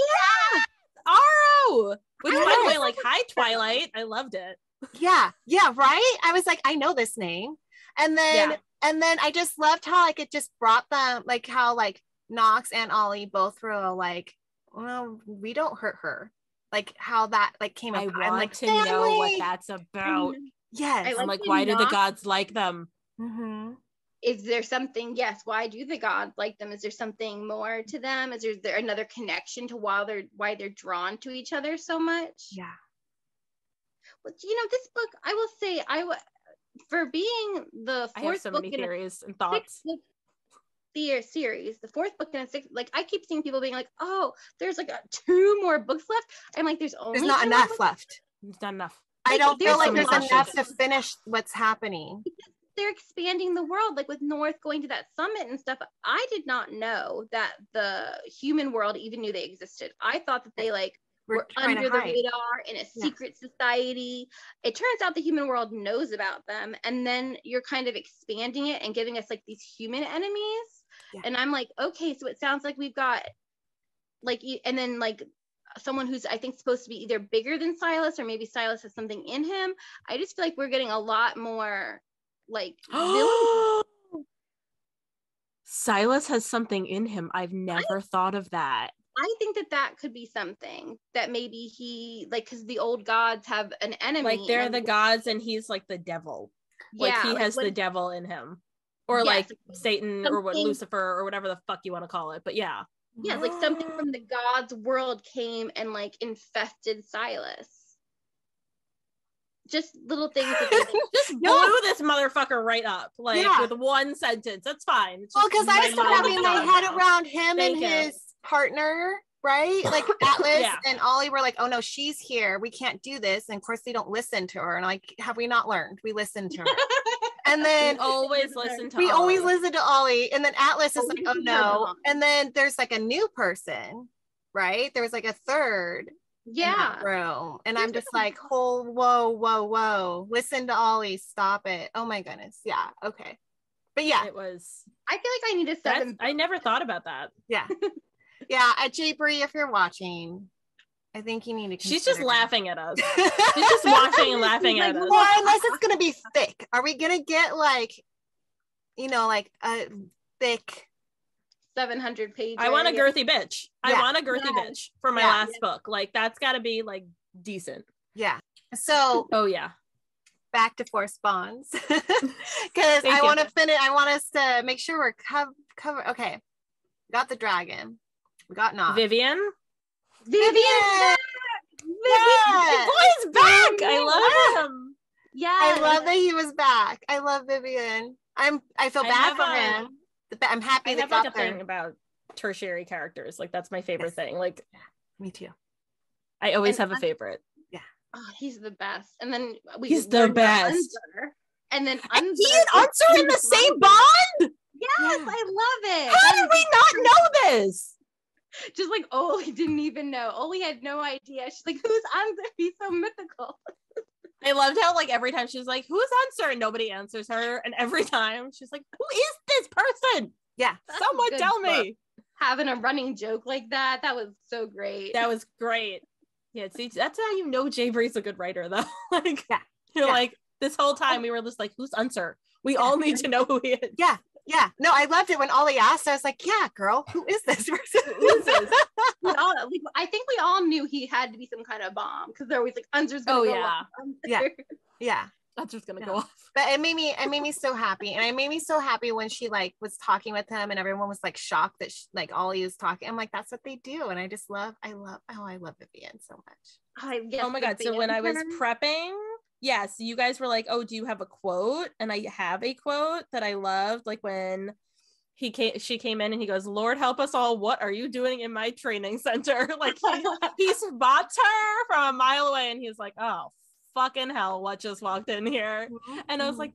yeah, Aro. Which, by the way, like, hi Twilight. I loved it. Yeah, right. I was like, I know this name, and then I just loved how like it just brought them, like how like Knox and Ollie both were like, well, we don't hurt her. Like how that like came up. I want I'm like, to know what that's about. Yes. I'm like, why do the gods like them? Mm-hmm. Is there something? Yes. Why do the gods like them? Is there something more to them? Is there another connection to why they're drawn to each other so much? Yeah. Well, you know, this book, I will say, for being the fourth book, I have so many theories and thoughts. The series, the fourth book and a sixth, like I keep seeing people being like, oh, there's like 2 more books left. I'm like, there's not enough left. There's not enough. I don't feel like there's enough to finish what's happening. Because they're expanding the world, like with North going to that summit and stuff. I did not know that the human world even knew they existed. I thought that they like were under the radar in a secret society. It turns out the human world knows about them, and then you're kind of expanding it and giving us like these human enemies. And I'm like, okay, so it sounds like we've got like, and then like someone who's I think supposed to be either bigger than Silas, or maybe Silas has something in him. I just feel like we're getting a lot more like Silas has something in him. I've never thought of that. I think that could be something that maybe he like, because the old gods have an enemy. Like they're the gods and he's like the devil. Like he has the devil in him. Or like Satan or what Lucifer or whatever the fuck you want to call it. But yeah. Yeah, like something from the gods' world came and like infested Silas. Just little things that they just blew this motherfucker right up, like with one sentence. That's fine. Well, because I was having my head around him and his partner, right? Like Atlas and Ollie were like, "Oh no, she's here. We can't do this." And of course, they don't listen to her. And like, have we not learned? We listen to her. And then we always listen to Ollie. And then Atlas is like, "Oh no." And then there's like a new person, right? There was like a third. Room, and I'm just like, whoa, listen to Ollie, stop it. Oh my goodness. Yeah, okay. But yeah, it was, I feel like I need a 7. I never thought about that. Yeah. At J. Bree, if you're watching, I think you need to she's just laughing at us. She's just watching and laughing at us. Or unless it's gonna be thick. Are we gonna get like, like a thick 700 pages? I want a girthy bitch. I want a girthy bitch for my last book. Like that's got to be like decent. Yeah. So. Oh yeah. Back to Force Bonds, because I want to finish. I want us to make sure we're covered. Okay. We got the dragon. We got Nog. Vivian. Yes. Boy's back. I love him. Yeah. I love that he was back. I love Vivian. I feel bad for him. I'm happy. I have like a thing about tertiary characters. Like that's my favorite thing. Like, me too. I always have a favorite. Yeah. Oh, he's the best. And then he's the best. And then he and Unser in the same bond. Yes, I love it. How did we not know this? Just like Oli didn't even know. Oli had no idea. She's like, "Who's Unser? He's so mythical." I loved how like every time she's like, "Who's Unser?" and nobody answers her, and every time she's like, "Who is this person?" Yeah, someone tell me. Having a running joke like that was so great. That was great. Yeah, see, that's how you know J. Bree's a good writer, though. Like, you're like this whole time we were just like, "Who's Unser?" We all need to know who he is. Yeah. No, I loved it when Ollie asked. I was like, "Yeah, girl, who is this person?" Who is this? I think we all knew he had to be some kind of bomb because they're always like, "Unser's gonna go off." Yeah. Unser's gonna go off. But it made me so happy, and it made me so happy when she like was talking with him, and everyone was like shocked that like Ollie was talking. I'm like, that's what they do, and I love Vivian so much. Oh my god! So when I was prepping. Yes, you guys were like, "Oh, do you have a quote?" And I have a quote that I loved, like when she came in and he goes, "Lord help us all, what are you doing in my training center?" Like he spots her from a mile away, and he's like, "Oh, fucking hell, what just walked in here?" And I was like,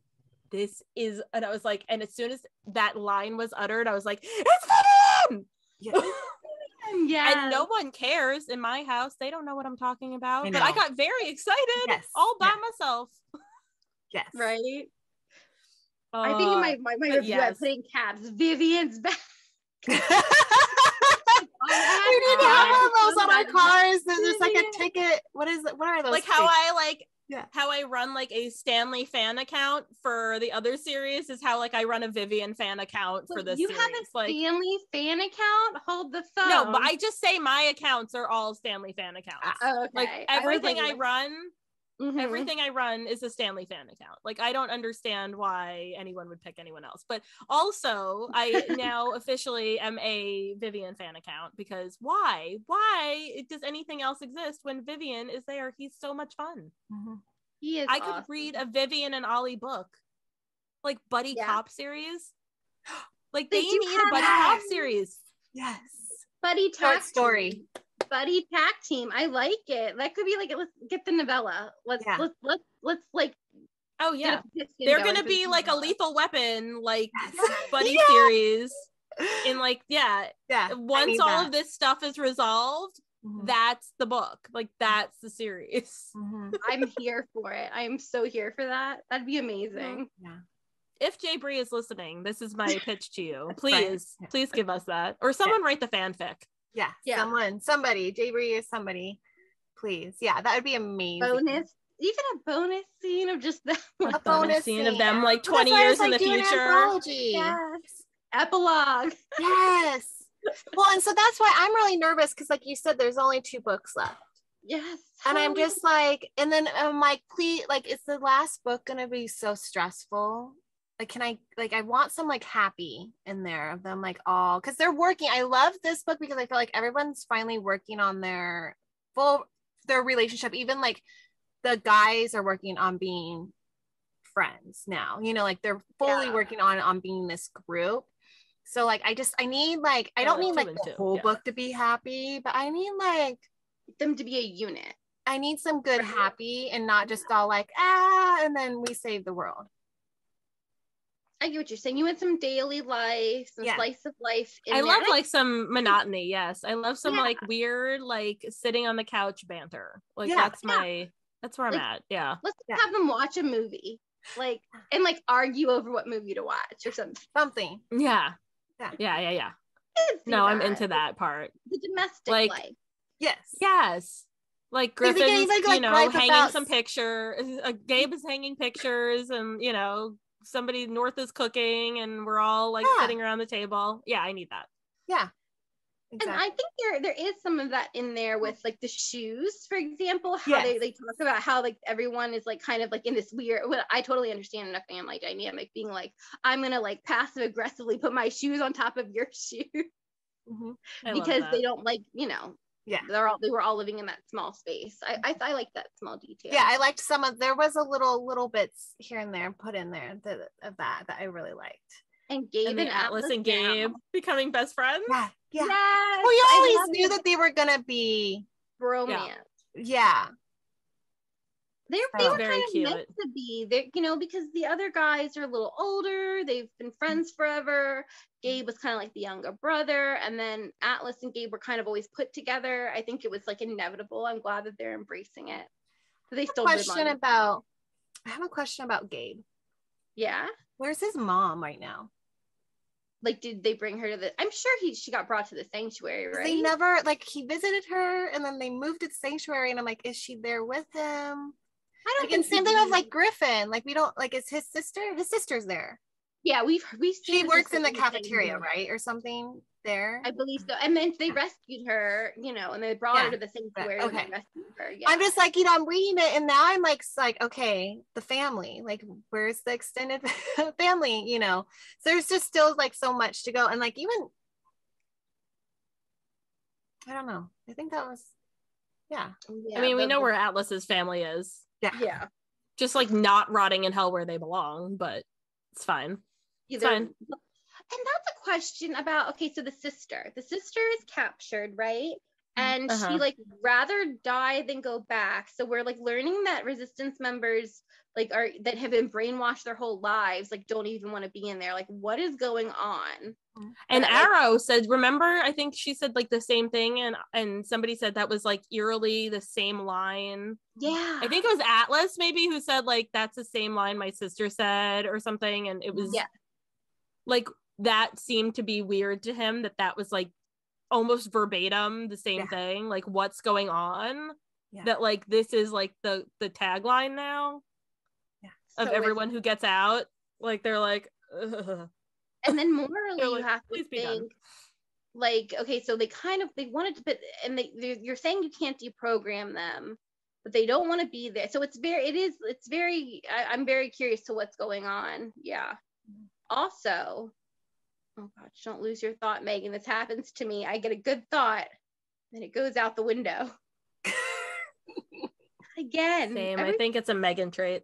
and I was like, and as soon as that line was uttered, I was like, "It's him!" Yeah. And no one cares in my house. They don't know what I'm talking about. But I got very excited all by myself. Yes. Right. I think in my review I put in caps, Vivian's back. We need to have one of those on our cars. There's like a ticket. What are those? Like how how I run like a Stanley fan account for the other series is how like I run a Vivian fan account for this series. You have a Stanley fan account? Hold the phone. No, but I just say my accounts are all Stanley fan accounts. Okay. Like everything I run, everything I run is a Stanley fan account. Like I don't understand why anyone would pick anyone else. But also I now officially am a Vivian fan account because why does anything else exist when Vivian is there? He's so much fun. He is. I could read a Vivian and Ollie book, like buddy cop series. Like they need a buddy cop series. Yes, buddy short story. Buddy tack team. I like it. That could be like, let's get the novella. Let's like. Oh yeah, they're gonna be like a Lethal Weapon like buddy series. In like once all of this stuff is resolved, that's the book. Like that's the series. I'm here for it. I'm so here for that. That'd be amazing. Yeah. If J. Bree is listening, this is my pitch to you. Please give us that, or someone write the fanfic. Yeah. Somebody. J. Bree is somebody. Please. Yeah, that would be amazing. Even a bonus scene of just them. A bonus scene of them like 20 years in the future. Yes. Epilogue. Yes. Well, Well, and so that's why I'm really nervous because, like you said, there's only 2 books left. Yes. And I'm just like, and then I'm like, please, like, is the last book gonna be so stressful? Like, can I, like, I want some like happy in there of them, like, all, because they're working. I love this book because I feel like everyone's finally working on their relationship. Even like the guys are working on being friends now, you know, like they're fully working on being this group. So like I need like, I don't need like the whole book to be happy, but I need like them to be a unit. I need some good happy and not just all like, and then we save the world. I get what you're saying. You want some daily life, some slice of life. I love like some monotony. Yes. I love some like weird, like sitting on the couch banter. Like that's where I'm at. Yeah. Let's have them watch a movie. Like, and like argue over what movie to watch or something. Yeah. No, I'm into that part. The domestic life. Yes. Like Griffin's, you know, hanging some pictures. Gabe is hanging pictures, and you know, somebody North is cooking, and we're all like sitting around the table. Yeah, I need that. Yeah. Exactly. And I think there is some of that in there with like the shoes, for example, how they talk about how like everyone is like kind of like in this weird, what I totally understand in a family dynamic, being like, I'm gonna like passive aggressively put my shoes on top of your shoes because they don't like, you know. Yeah, they were all living in that small space. I like that small detail. Yeah, I liked some of, there was a little bits here and there put in there of that I really liked. And Gabe and Atlas and Gabe becoming best friends. Yeah. Yes. Well, you always knew that they were gonna be romance. Yeah. They were very kind of cute. Meant to be there, you know, because the other guys are a little older. They've been friends forever. Gabe was kind of like the younger brother, and then Atlas and Gabe were kind of always put together. I think it was like inevitable. I'm glad that they're embracing it. They still I have a question about Gabe. Yeah. Where's his mom right now? Like, did they bring her to the? I'm sure she got brought to the sanctuary, right? They never, like, he visited her, and then they moved to the sanctuary, and I'm like, is she there with him? I don't think. And same thing with like Griffin. Like, we don't, like, is his sister? His sister's there. Yeah, we. She works in the cafeteria, right, or something there. I believe so. And then they rescued her, you know, and they brought her to the sanctuary. Okay. And rescued her. Yeah. I'm just like, you know, I'm reading it, and now I'm like, okay, the family. Like, where's the extended family? You know, so there's just still like so much to go, and like even, I don't know. I think that was, I mean, we know where Atlas's family is. Yeah. Just like not rotting in hell where they belong, but it's fine. It's fine. And that's a question about, okay, so the sister is captured, right? And she like rather die than go back. So we're like learning that resistance members like that have been brainwashed their whole lives, like don't even want to be in there. Like, what is going on? And Arrow said, remember, I think she said like the same thing, and somebody said that was like eerily the same line. Yeah. I think it was Atlas maybe who said like that's the same line my sister said or something, and it was like that seemed to be weird to him, that was like almost verbatim the same thing. Like, what's going on? That like this is like the tagline now of so everyone who gets out. Like they're like, ugh. And then morally you have to think like, okay, so they wanted to, but and you're saying you can't deprogram them, but they don't want to be there. So it's very I'm very curious to what's going on. Yeah. Also, oh gosh, don't lose your thought, Megan. This happens to me. I get a good thought, then it goes out the window. Again. Same. I think it's a Megan trait.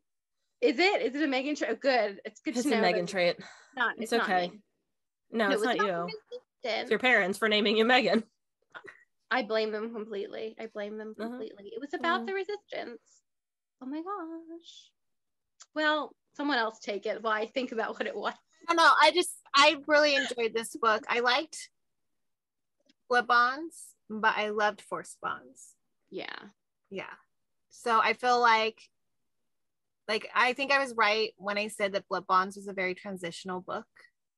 Is it? Is it a Megan trait? Oh, good. It's good to know. It's a Megan trait. It's okay. No, it's not you. It's your parents for naming you Megan. I blame them completely. It was about the resistance. Oh my gosh. Well, someone else take it while I think about what it was. I don't know. I really enjoyed this book. I liked Blood Bonds, but I loved Force Bonds. Yeah. So I feel like I think I was right when I said that Blood Bonds was a very transitional book.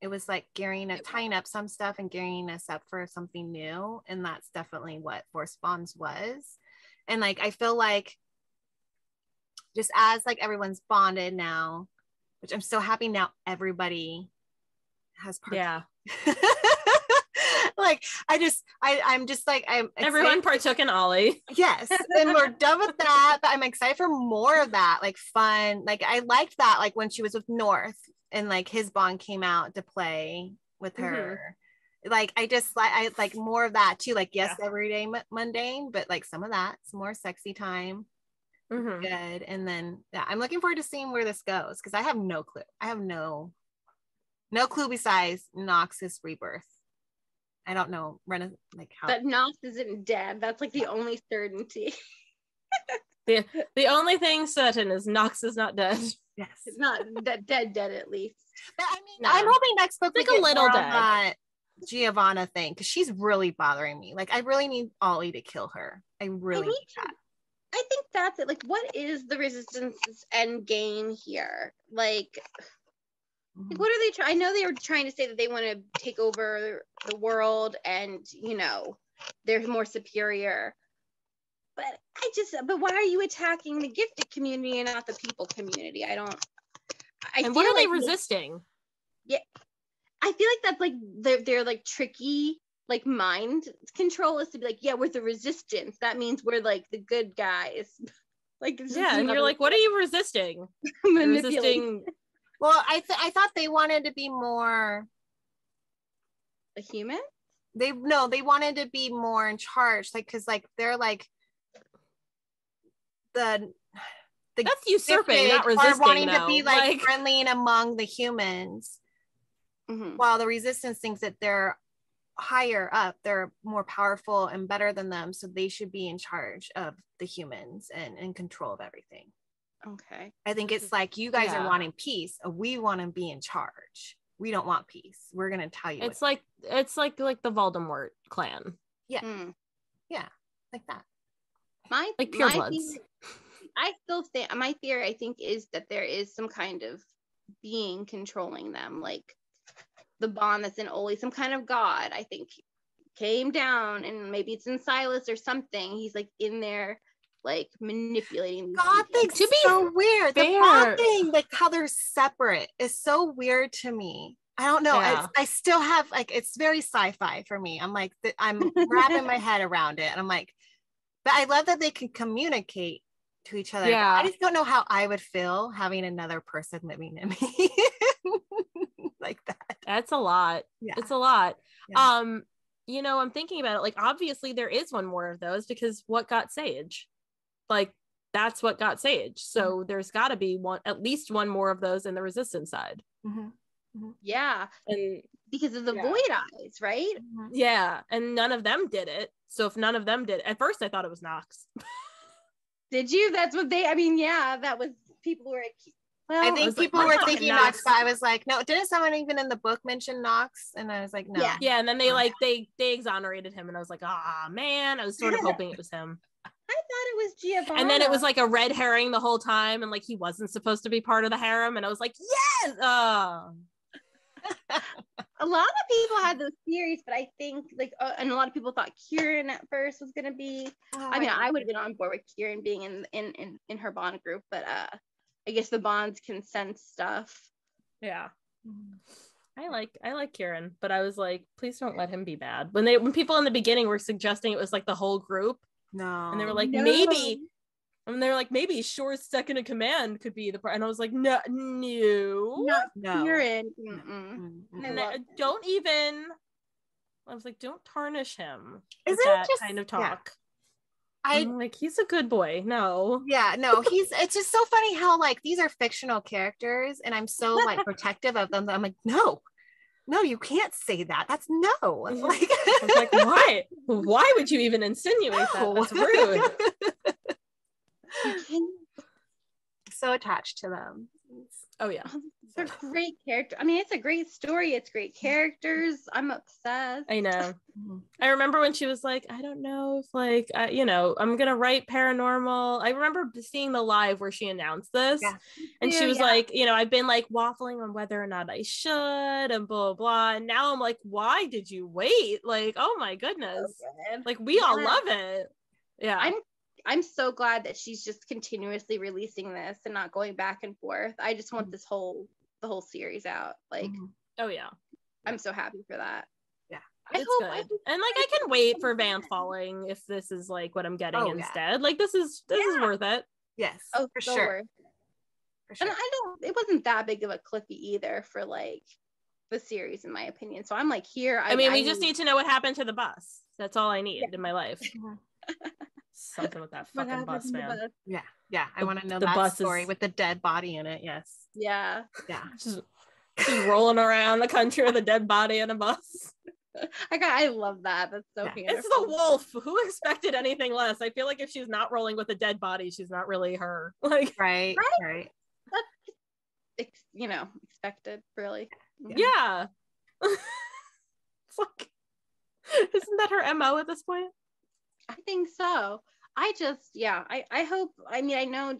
It was like tying up some stuff and gearing us up for something new, and that's definitely what Force Bonds was. And like I feel like just as like everyone's bonded now, which I'm so happy now everybody has yeah. Like I'm just like, I'm excited. Everyone partook in Ollie. Yes, and we're done with that, but I'm excited for more of that, like fun. Like I liked that, like when she was with North and like his bond came out to play with her. Like I like more of that too. Like yes, everyday mundane, but like some of that, some more sexy time. Good. And then I'm looking forward to seeing where this goes because I have no clue. I have no clue besides Nox's rebirth. I don't know like how that Nox isn't dead. That's like the only certainty. the only thing certain is Nox is not dead. Yes, it's not dead at least. But I mean, I'm hoping next book like a little dead. That Giovanna thing because she's really bothering me. Like I really need Ollie to kill her. I really need that. I think that's it. Like, what is the Resistance's end game here? Like what are they trying? I know they were trying to say that they want to take over the world and, you know, they're more superior. But but why are you attacking the gifted community and not the people community? And what are they resisting? Yeah. I feel like that's like they're like tricky, like mind control is to be like, yeah, we're the resistance. That means we're like the good guys. Like, and you're like, what are you resisting? Resisting. Well, I thought they wanted to be more a human. They wanted to be more in charge, like because like they're like the that's usurping, not resisting. Are wanting to be like friendly and among the humans, while the resistance thinks that they're higher up, they're more powerful and better than them, so they should be in charge of the humans and in control of everything. Okay. I think it's like you guys are wanting peace. We want to be in charge. We don't want peace. We're gonna tell you. It's like the Voldemort clan. Yeah. Yeah. Like that. My purebloods. I still think my theory I think is that there is some kind of being controlling them, like the bond that's in Oli, some kind of god, I think came down, and maybe it's in Silas or something. He's like in there like manipulating these God people. thing's so weird. The bond thing, like how they're separate, is so weird to me. I don't know. I still have like, it's very sci-fi for me. I'm like, I'm wrapping my head around it, and I'm like, but I love that they can communicate to each other. Yeah. I just don't know how I would feel having another person living in me like that. That's a lot. Yeah. It's a lot. Yeah. You know, I'm thinking about it. Like, obviously, there is one more of those because what got Sage? Like, that's what got Sage. So there's got to be at least one more of those in the resistance side. Yeah, and because of the void eyes, right? Yeah, and none of them did it. So if none of them did, at first I thought it was Nox. Did you? That's what they. I mean, yeah, that was people were. Well, I think people were thinking Nox, but I was like, no. Didn't someone even in the book mention Nox? And I was like, no. Yeah, and then they they exonerated him, and I was like, ah, man, I was sort of hoping it was him. I thought it was Giovanna. And then it was like a red herring the whole time, and like he wasn't supposed to be part of the harem, and I was like, yes. A lot of people had those theories, but I think like, and a lot of people thought Kieran at first was gonna be. I mean, I would have been on board with Kieran being in her bond group, but I guess the bonds can sense stuff. Yeah. I like Kieran, but I was like, please don't let him be bad. When people in the beginning were suggesting it was like the whole group. No. And they were like, maybe. And they're like, maybe Shore's second in command could be the part. And I was like, no. Not Kieran. Don't even. I was like, don't tarnish him. Is that just, kind of talk? Yeah. I'm like, he's a good boy. No. Yeah, no, it's just so funny how like these are fictional characters and I'm so like protective of them that I'm like, no, you can't say that. That's no. Like, I was like, why? Why would you even insinuate that? That's rude. So attached to them. Oh yeah, it's a great character. I mean, it's a great story. It's great characters. I'm obsessed. I know. I remember when she was like, I don't know if like I'm gonna write paranormal. I remember seeing the live where she announced this, and she was like, I've been like waffling on whether or not I should, and blah blah. And now I'm like, why did you wait? Like, oh my goodness, like we all love it. Yeah. I'm so glad that she's just continuously releasing this and not going back and forth. I just want the whole series out. Like, oh yeah, I'm so happy for that. Yeah, It's good. And like I can wait for Van Falling if this is like what I'm getting instead. Like this is worth it. Yes. Oh, for so sure. worth. For sure. And it wasn't that big of a cliffy either for like the series, in my opinion. So I'm like, here. I mean, we just need to know what happened to the bus. That's all I need in my life. Something with that fucking bus, man. Yeah. I want to know the that bus story with the dead body in it. Yes. Yeah. Just rolling around the country with a dead body in a bus. I love that. That's so beautiful. It's the wolf. Who expected anything less? I feel like if she's not rolling with a dead body, she's not really her. Like right. That's expected, really. Yeah. It's like, isn't that her MO at this point? I think so. I hope, I know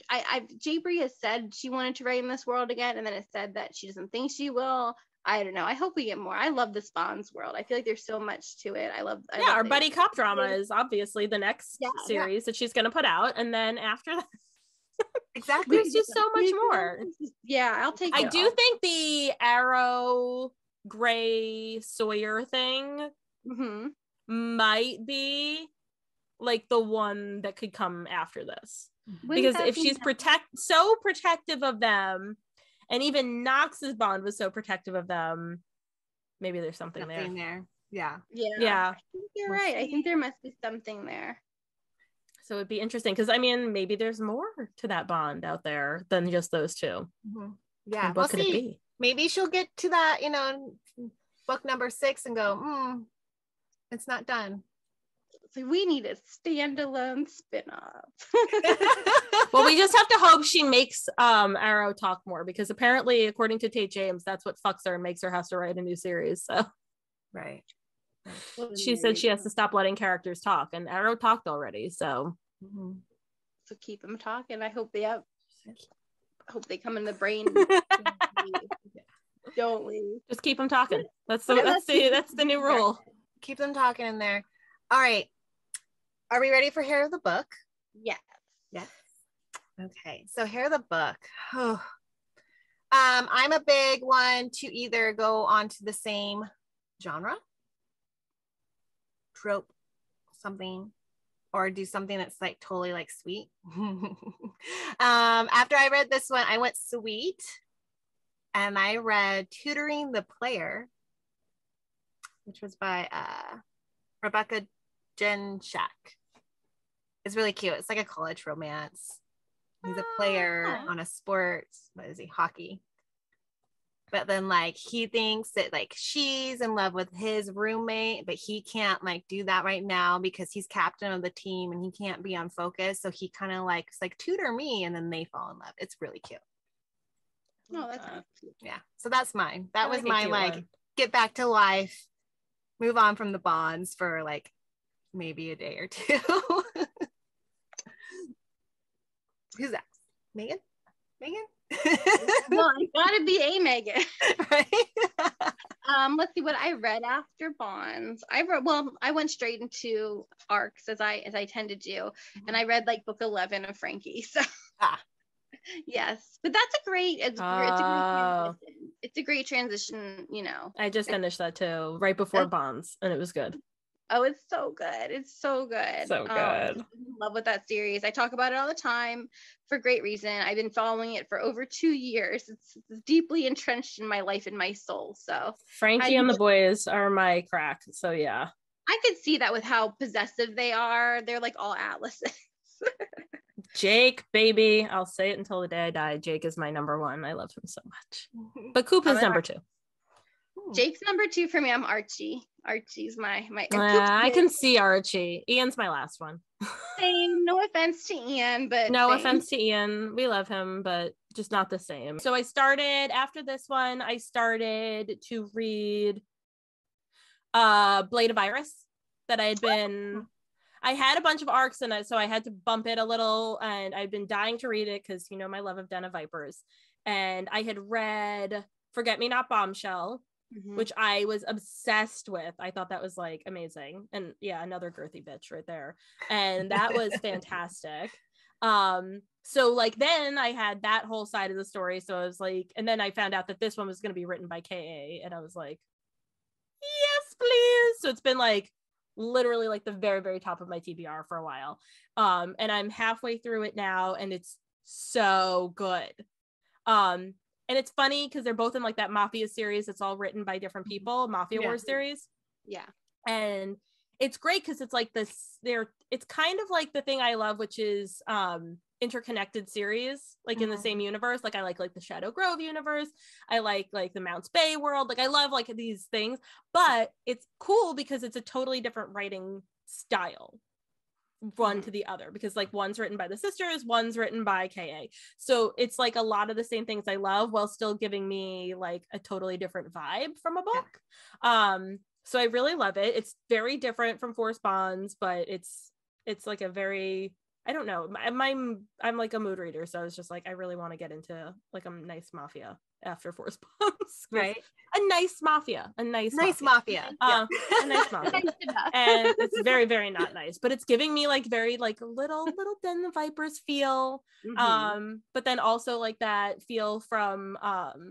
J. Bree has said she wanted to write in this world again, and then it said that she doesn't think she will. I don't know. I hope we get more. I love the Spawns world. I feel like there's so much to it. I love our buddy cop drama is obviously the next series that she's going to put out. And then after that, exactly. There's just so much more. Yeah, I'll take it. I do think the Arrow Gray Sawyer thing might be like the one that could come after this. Because if she's so protective of them, and even Knox's bond was so protective of them, maybe there's something there. Yeah. I think you're right. I think there must be something there. So it'd be interesting because I mean, maybe there's more to that bond out there than just those two. Yeah, what could it be? Maybe she'll get to that, book number 6 and go, it's not done. So we need a standalone spin-off. Well, we just have to hope she makes Arrow talk more, because apparently, according to Tate James, that's what fucks her and makes her have to write a new series. So right. She said she has to stop letting characters talk, and Arrow talked already. So so keep them talking. I hope they they come in the brain. Don't leave. Just keep them talking. That's the new rule. Keep them talking in there. All right. Are we ready for Hair of the Book? Yes. Okay. So Hair of the Book. I'm a big one to either go on to the same genre, trope, something, or do something that's like totally like sweet. After I read this one, I went sweet, and I read Tutoring the Player, which was by Rebecca Jenshak. It's really cute. It's like a college romance. He's a player on a sport. What is he? Hockey. But then like he thinks that like she's in love with his roommate, but he can't like do that right now because he's captain of the team and he can't be on focus. So he kind of like, it's like, tutor me, and then they fall in love. It's really cute. Oh, that's cute. Yeah. So that's mine. That was my like get back to life, move on from the bonds for like maybe a day or two. Who's that? Megan? Well, I gotta be a Megan. Right? Let's see what I read after Bonds. I went straight into arcs as I tend to do, and I read like book 11 of Frankie. So yes, but that's it's a great transition. I just finished that too right before Bonds, and it was good. Oh, it's so good. It's so good. So good. I'm in love with that series. I talk about it all the time for great reason. I've been following it for over 2 years. It's deeply entrenched in my life and my soul. So Frankie and the boys are my crack. So yeah. I could see that with how possessive they are. They're like all Atlases. Jake, baby. I'll say it until the day I die. Jake is my number 1. I love him so much. But Coop is number 2. Jake's number 2 for me. I'm Archie. Archie's my I can see Archie. Ian's my last one. Same. No offense to Ian, but no offense to Ian. We love him, but just not the same. So after this one, I started to read Blade of Iris that I had a bunch of arcs in it, so I had to bump it a little, and I've been dying to read it because my love of Den of Vipers. And I had read Forget Me Not Bombshell, which I was obsessed with. I thought that was like amazing. And yeah, another girthy bitch right there. And that was fantastic. So like then I had that whole side of the story. So I was like, and then I found out that this one was going to be written by KA, and I was like, yes, please. So it's been like literally like the very, very top of my TBR for a while. And I'm halfway through it now, and it's so good. And it's funny because they're both in like that Mafia series. It's all written by different people, Mafia Wars series. Yeah. And it's great because it's like this, it's kind of like the thing I love, which is interconnected series, like in the same universe. Like I like the Shadow Grove universe. I like the Mounts Bay world. Like I love like these things, but it's cool because it's a totally different writing style, one to the other, because like one's written by the sisters, one's written by KA. So it's like a lot of the same things I love while still giving me like a totally different vibe from a book. So I really love it. It's very different from Force Bonds, but it's like a very, I don't know, I'm like a mood reader, so I was just like, I really want to get into like a nice mafia after Force Bonds. Right. A nice mafia. A nice nice mafia. And it's very, very not nice, but it's giving me like very like little Den the Vipers feel. But then also like that feel from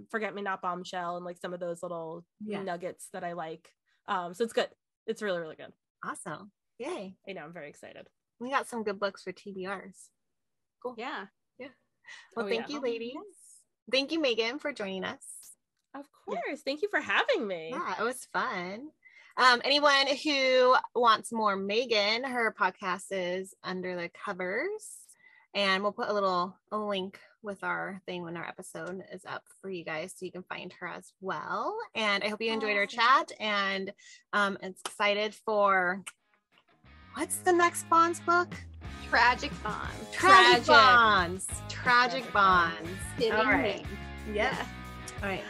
Forget Me Not Bombshell and like some of those little nuggets that I like. So it's good. It's really, really good. Awesome. Yay. I know, I'm very excited. We got some good books for TBRs. Cool. Yeah. Well, thank you, ladies. Thank you, Megan, for joining us. Of course. Thank you for having me. Yeah, it was fun. Anyone who wants more Megan, her podcast is Under the Covers, and we'll put a link with our thing when our episode is up for you guys, so you can find her as well. And I hope you enjoyed our chat, and it's excited for what's the next Bonds book? Tragic Bonds. Tragic Bonds. All right. Yeah. All right.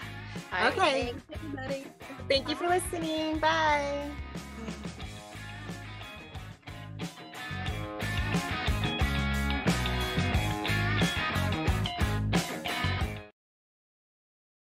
Okay. Thanks, everybody. Thank you for listening. Bye.